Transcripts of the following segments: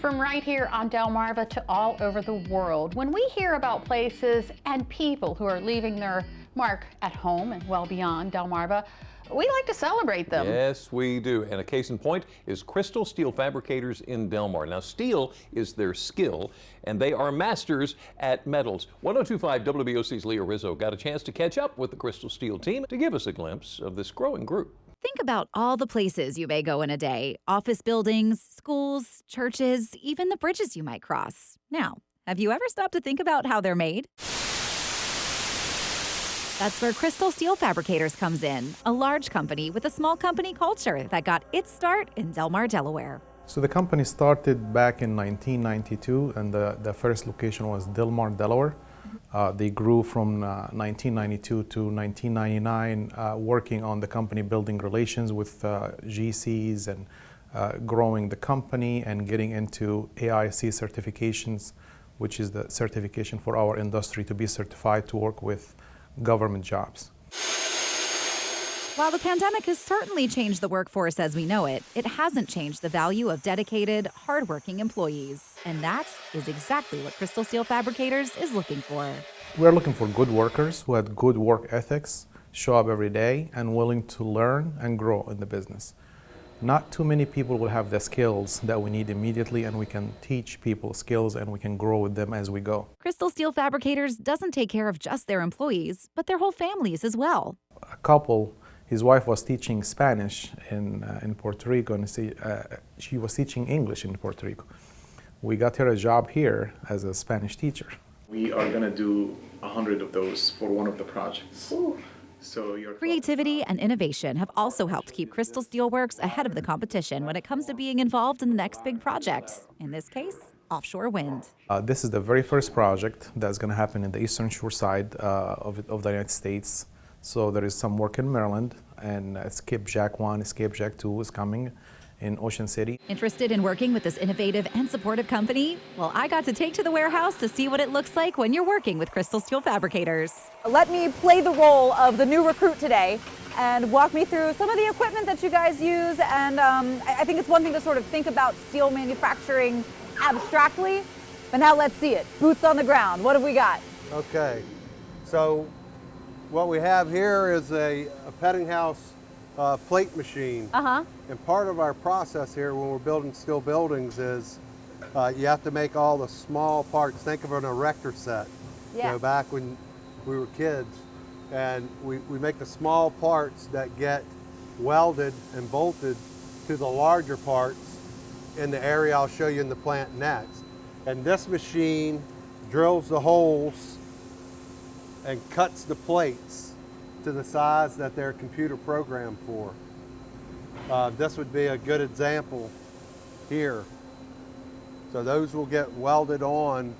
From right here on Delmarva to all over the world, when we hear about places and people who are leaving their mark at home and well beyond Delmarva, we like to celebrate them. Yes, we do. And a case in point is Crystal Steel Fabricators in Delmar. Now, steel is their skill, and they are masters at metals. 102.5 WBOC's Leah Rizzo got a chance to catch up with the Crystal Steel team to give us a glimpse of this growing group. Think about all the places you may go in a day: office buildings, schools, churches, even the bridges you might cross. Now, have you ever stopped to think about how they're made? That's where Crystal Steel Fabricators comes in, a large company with a small company culture that got its start in Delmar, Delaware. So the company started back in 1992, and the first location was Delmar, Delaware. They grew from 1992 to 1999, working on the company building relations with GCs and growing the company and getting into AIC certifications, which is the certification for our industry to be certified to work with government jobs. While the pandemic has certainly changed the workforce as we know it, it hasn't changed the value of dedicated, hardworking employees. And that is exactly what Crystal Steel Fabricators is looking for. We're looking for good workers who have good work ethics, show up every day, and willing to learn and grow in the business. Not too many people will have the skills that we need immediately, and we can teach people skills and we can grow with them as we go. Crystal Steel Fabricators doesn't take care of just their employees, but their whole families as well. A couple, his wife was teaching Spanish in Puerto Rico, and she was teaching English in Puerto Rico. We got her a job here as a Spanish teacher. We are going to do 100 of those for one of the projects. Ooh. So Creativity and innovation have also helped keep Crystal Steel Works ahead of the competition when it comes to being involved in the next big project. In this case, offshore wind. This is the very first project that's going to happen in the eastern shore side of the United States. So there is some work in Maryland, and Skipjack 1, Skipjack 2 is coming in Ocean City. Interested in working with this innovative and supportive company? Well, I got to take to the warehouse to see what it looks like when you're working with Crystal Steel Fabricators. Let me play the role of the new recruit today and walk me through some of the equipment that you guys use. And I think it's one thing to sort of think about steel manufacturing abstractly, but now let's see it. Boots on the ground. What have we got? Okay, so what we have here is a petting house plate machine. And part of our process here when we're building steel buildings is you have to make all the small parts. Think of an erector set. Yeah. You know, back when we were kids. And we make the small parts that get welded and bolted to the larger parts in the area I'll show you in the plant next. And this machine drills the holes and cuts the plates to the size that they're computer programmed for. This would be a good example here. So those will get welded on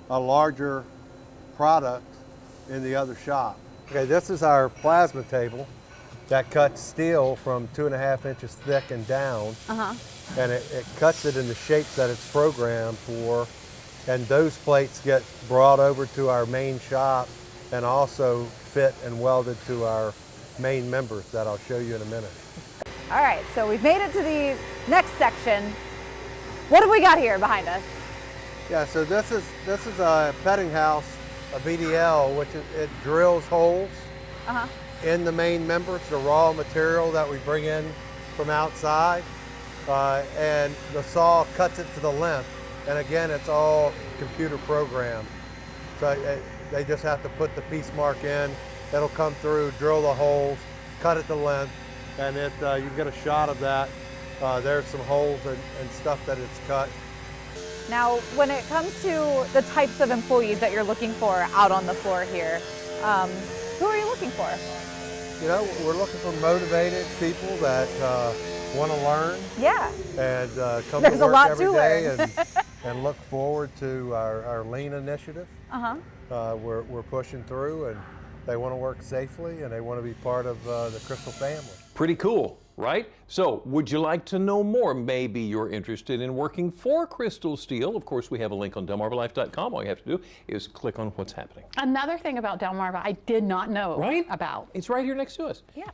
a larger product in the other shop. Okay, this is our plasma table that cuts steel from 2.5 inches thick and down. And it cuts it in the shapes that it's programmed for. And those plates get brought over to our main shop and also fit and welded to our main members that I'll show you in a minute. All right, so we've made it to the next section. What have we got here behind us? Yeah, so this is a petting house, a BDL, which it drills holes in the main members, the raw material that we bring in from outside, and the saw cuts it to the length. And again, it's all computer programmed. So they just have to put the piece mark in. It'll come through, drill the holes, cut it to length, and you get a shot of that. There's some holes and stuff that it's cut. Now, when it comes to the types of employees that you're looking for out on the floor here, who are you looking for? You know, we're looking for motivated people that want to learn. Yeah. And come There's to a lot work every to day learn. and look forward to our lean initiative. We're pushing through, and they want to work safely, and they want to be part of the Crystal family. Pretty cool, right? So, would you like to know more? Maybe you're interested in working for Crystal Steel. Of course, we have a link on delmarvalife.com. All you have to do is click on what's happening. Another thing about Delmarva I did not know about. It's right here next to us. Yeah.